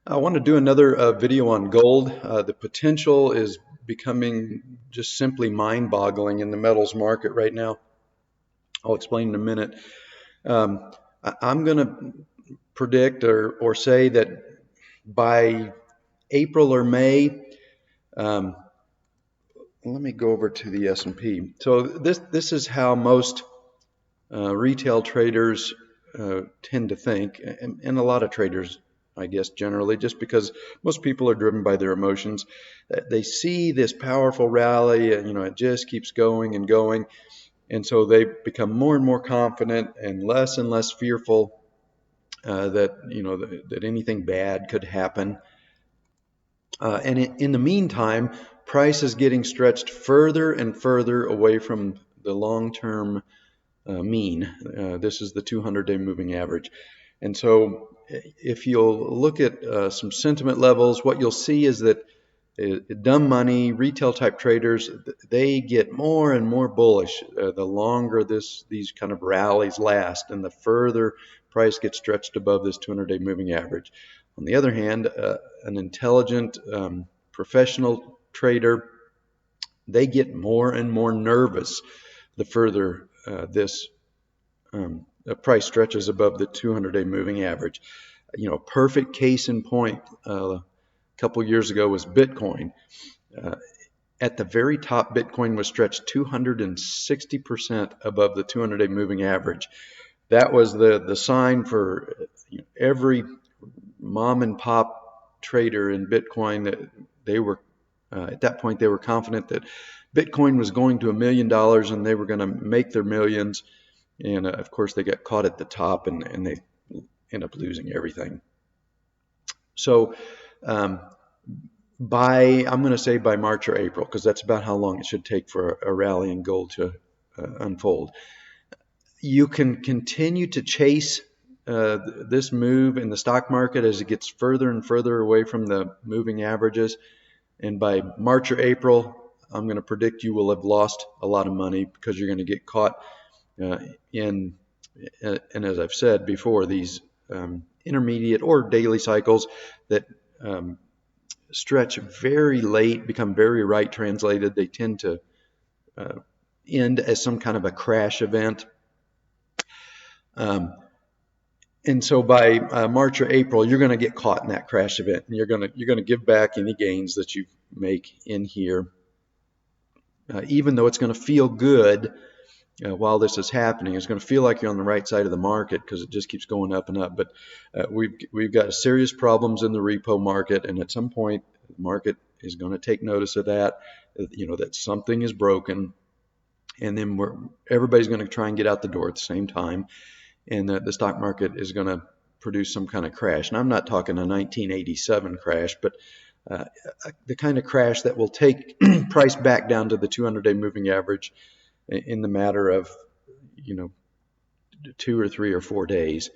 I want to do another video on gold. The potential is becoming just simply mind-boggling in the metals market right now. I'll explain in a minute. I'm going to predict or say that by April or May, um, let me go over to the S&P. So this is how most retail traders tend to think, and a lot of traders, I guess, generally, just because most people are driven by their emotions. They see this powerful rally, and it just keeps going and going, and so they become more and more confident and less fearful that anything bad could happen. And in the meantime, price is getting stretched further and further away from the long-term mean. This is the 200-day moving average. And so if you'll look at some sentiment levels, what you'll see is that dumb money, retail type traders, they get more and more bullish the longer these kind of rallies last and the further price gets stretched above this 200-day moving average. On the other hand, an intelligent professional trader, they get more and more nervous the further this price stretches above the 200-day moving average. Perfect case in point a couple years ago was Bitcoin. At the very top, Bitcoin was stretched 260% above the 200-day moving average. That was the sign for every mom and pop trader in Bitcoin that they were at that point they were confident that Bitcoin was going to $1 million and they were going to make their millions. And of course, they got caught at the top and they end up losing everything. So I'm going to say by March or April, because that's about how long it should take for a rally in gold to unfold. You can continue to chase this move in the stock market as it gets further and further away from the moving averages. And by March or April, I'm going to predict you will have lost a lot of money because you're going to get caught and as I've said before, these intermediate or daily cycles that stretch very late, become very right translated. They tend to end as some kind of a crash event. And so by March or April, you're going to get caught in that crash event, and you're going to give back any gains that you make in here, even though it's going to feel good. While this is happening, it's going to feel like you're on the right side of the market because it just keeps going up and up. But we've got serious problems in the repo market, and at some point, the market is going to take notice of that. That something is broken, and then everybody's going to try and get out the door at the same time, and the stock market is going to produce some kind of crash. And I'm not talking a 1987 crash, but the kind of crash that will take price back down to the 200-day moving average in the matter of 2 or 3 or 4 days,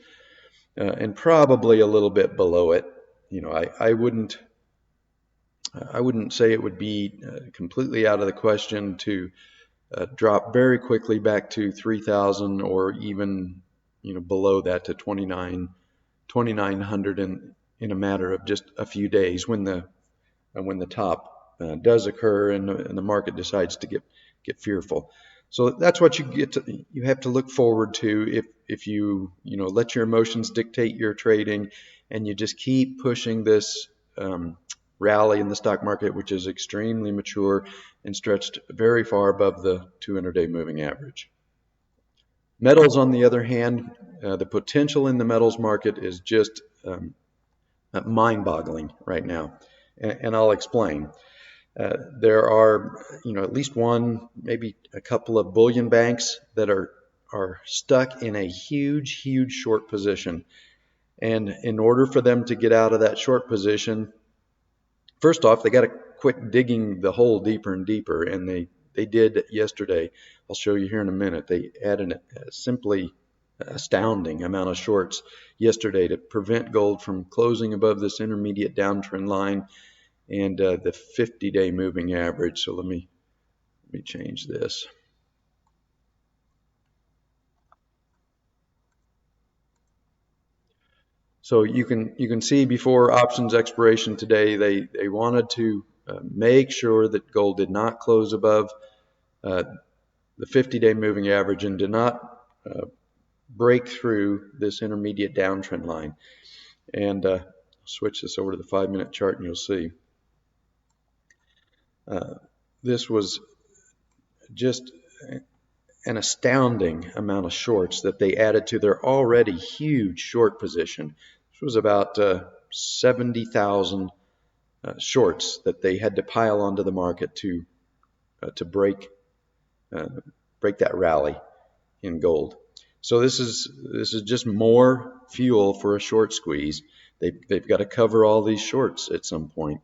and probably a little bit below it. I wouldn't say it would be completely out of the question to drop very quickly back to 3,000 or even below that to 2,900 in a matter of just a few days when the top does occur and the market decides to get fearful. So that's what you have to look forward to if you let your emotions dictate your trading, and you just keep pushing this rally in the stock market, which is extremely mature and stretched very far above the 200-day moving average. Metals, on the other hand, the potential in the metals market is just mind-boggling right now, and I'll explain. There are, at least one, maybe a couple of bullion banks that are stuck in a huge short position. And in order for them to get out of that short position, first off, they got to quit digging the hole deeper and deeper. And they did yesterday. I'll show you here in a minute. They added a simply astounding amount of shorts yesterday to prevent gold from closing above this intermediate downtrend line and the 50-day moving average. So let me change this. So you can see before options expiration today, they wanted to make sure that gold did not close above the 50-day moving average and did not break through this intermediate downtrend line. And I'll switch this over to the 5-minute chart and you'll see. This was just an astounding amount of shorts that they added to their already huge short position. This was about 70,000 shorts that they had to pile onto the market to break that rally in gold. So this is just more fuel for a short squeeze. They've got to cover all these shorts at some point.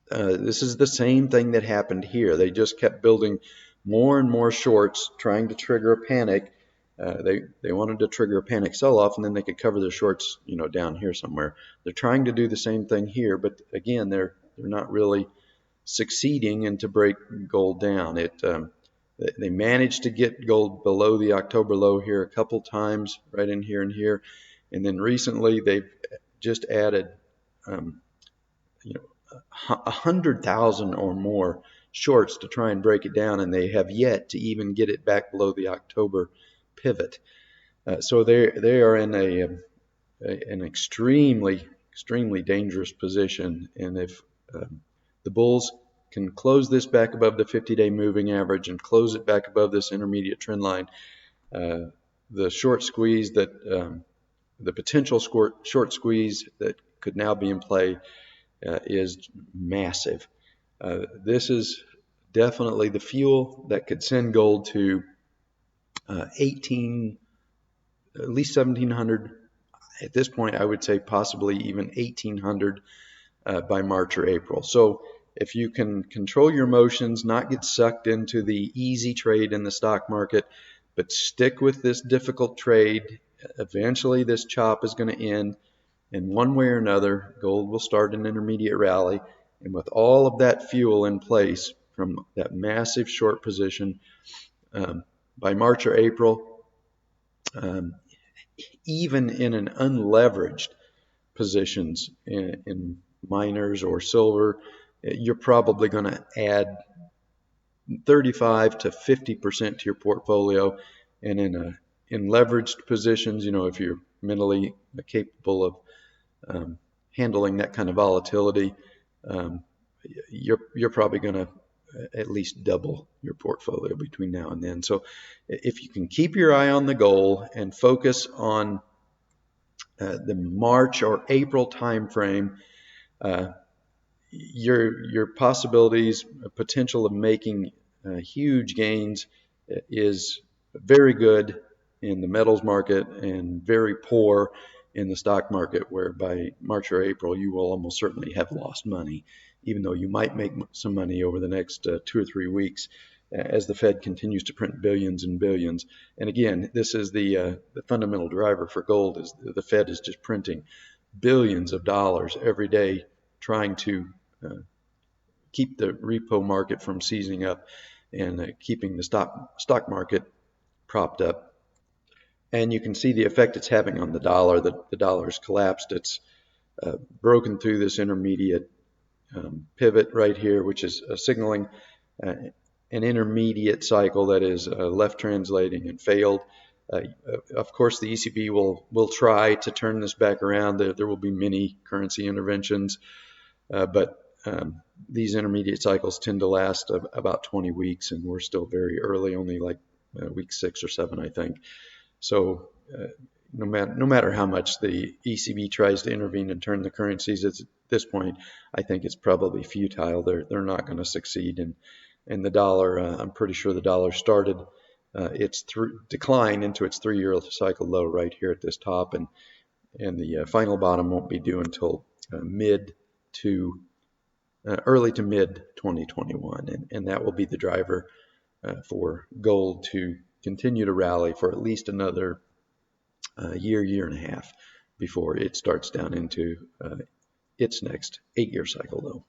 This is the same thing that happened here. They just kept building more and more shorts, trying to trigger a panic. They wanted to trigger a panic sell-off, and then they could cover their shorts, down here somewhere. They're trying to do the same thing here, but again, they're not really succeeding and to break gold down. They managed to get gold below the October low here a couple times, right in here and here, and then recently they've just added 100,000 or more shorts to try and break it down, and they have yet to even get it back below the October pivot. So they are in an extremely dangerous position, and if the bulls can close this back above the 50-day moving average and close it back above this intermediate trend line, the short squeeze the potential short squeeze that could now be in play is massive. This is definitely the fuel that could send gold to at least 1,700. At this point, I would say possibly even 1,800 by March or April. So if you can control your emotions, not get sucked into the easy trade in the stock market, but stick with this difficult trade, eventually this chop is going to end. And one way or another, gold will start an intermediate rally. And with all of that fuel in place from that massive short position, by March or April, even in an unleveraged positions in miners or silver, you're probably going to add 35 to 50% to your portfolio. And in leveraged positions, if you're mentally capable of handling that kind of volatility, you're probably going to at least double your portfolio between now and then. So if you can keep your eye on the goal and focus on the March or April time frame, your possibilities, potential of making huge gains is very good in the metals market and very poor in the stock market, where by March or April you will almost certainly have lost money, even though you might make some money over the next 2 or 3 weeks as the Fed continues to print billions and billions. And again, this is the fundamental driver for gold, is the Fed is just printing billions of dollars every day, trying to keep the repo market from seizing up and keeping the stock market propped up. And you can see the effect it's having on the dollar. The dollar's collapsed. It's broken through this intermediate pivot right here, which is signaling an intermediate cycle that is left translating and failed. Of course, the ECB will try to turn this back around. There will be many currency interventions, but these intermediate cycles tend to last about 20 weeks, and we're still very early, only like week 6 or 7, I think. So no matter how much the ECB tries to intervene and turn the currencies, at this point, I think it's probably futile. They're not going to succeed. And the dollar, I'm pretty sure the dollar started its decline into its 3-year cycle low right here at this top, and the final bottom won't be due until early to mid 2021, and that will be the driver for gold to continue to rally for at least another year and a half before it starts down into its next 8-year cycle low.